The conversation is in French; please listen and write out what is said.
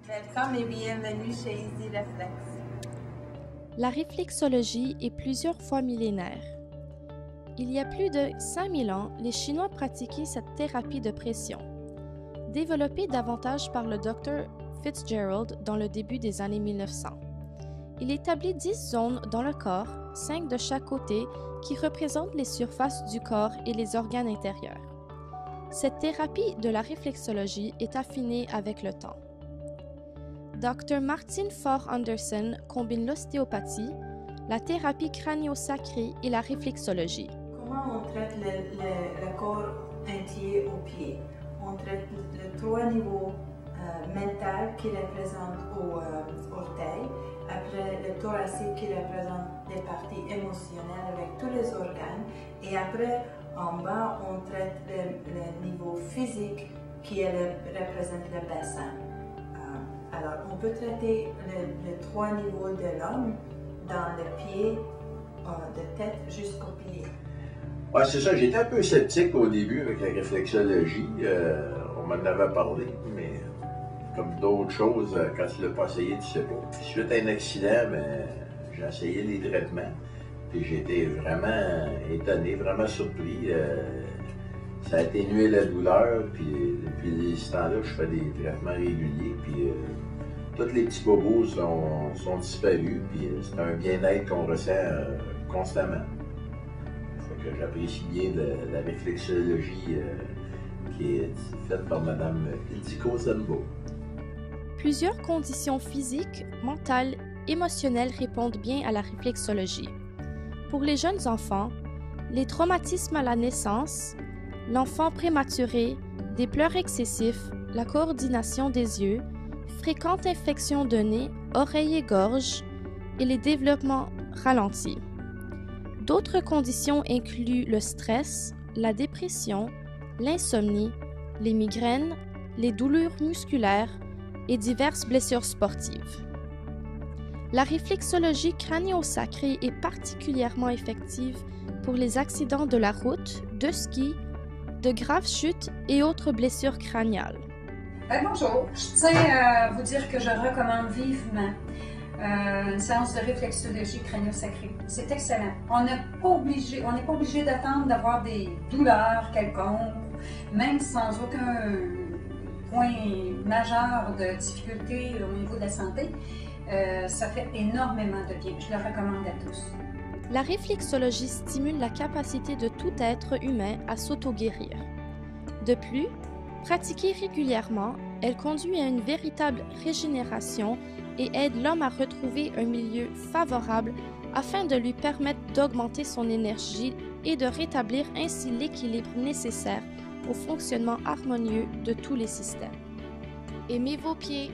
Welcome et bienvenue chez Easy Reflex. La réflexologie est plusieurs fois millénaire. Il y a plus de 5000 ans, les Chinois pratiquaient cette thérapie de pression. Développée davantage par le Dr Fitzgerald dans le début des années 1900. Il établit 10 zones dans le corps, 5 de chaque côté, qui représentent les surfaces du corps et les organes intérieurs. Cette thérapie de la réflexologie est affinée avec le temps. Dr Martin Faure Anderson combine l'ostéopathie, la thérapie crânio-sacrée et la réflexologie. Comment on traite le corps entier au pied? On traite les 3 niveaux mental qui représente aux orteils, après le thoracique qui représente les parties émotionnelles avec tous les organes, et après en bas on traite le niveau physique qui représente le bassin. Alors on peut traiter les 3 niveaux de l'homme dans le pied, de tête jusqu'au pied. Ouais, c'est ça, j'étais un peu sceptique au début avec la réflexologie. On m'en avait parlé, mais comme d'autres choses, quand tu ne l'as pas essayé, tu ne sais pas. Puis, suite à un accident, j'ai essayé les traitements. Puis j'ai été vraiment étonné, vraiment surpris. Ça a atténué la douleur. Puis depuis ce temps-là, je fais des traitements réguliers. Puis tous les petits bobos sont disparus. Puis c'est un bien-être qu'on ressent constamment. Fait que j'apprécie bien la réflexologie qui est faite par Mme Hildiko Zenbo. Plusieurs conditions physiques, mentales, émotionnelles répondent bien à la réflexologie. Pour les jeunes enfants, les traumatismes à la naissance, l'enfant prématuré, des pleurs excessifs, la coordination des yeux, fréquentes infections de nez, oreilles et gorge et les développements ralentis. D'autres conditions incluent le stress, la dépression, l'insomnie, les migraines, les douleurs musculaires et diverses blessures sportives. La réflexologie crânio-sacrée est particulièrement effective pour les accidents de la route, de ski, de graves chutes et autres blessures crâniales. Bonjour, je tiens à vous dire que je recommande vivement une séance de réflexologie crânio-sacrée. C'est excellent. On n'est pas obligé d'attendre d'avoir des douleurs quelconques, même sans aucun point majeur de difficulté au niveau de la santé. Ça fait énormément de bien. Je le recommande à tous. La réflexologie stimule la capacité de tout être humain à s'auto-guérir. De plus, pratiquée régulièrement, elle conduit à une véritable régénération et aide l'homme à retrouver un milieu favorable afin de lui permettre d'augmenter son énergie et de rétablir ainsi l'équilibre nécessaire au fonctionnement harmonieux de tous les systèmes. Aimez vos pieds.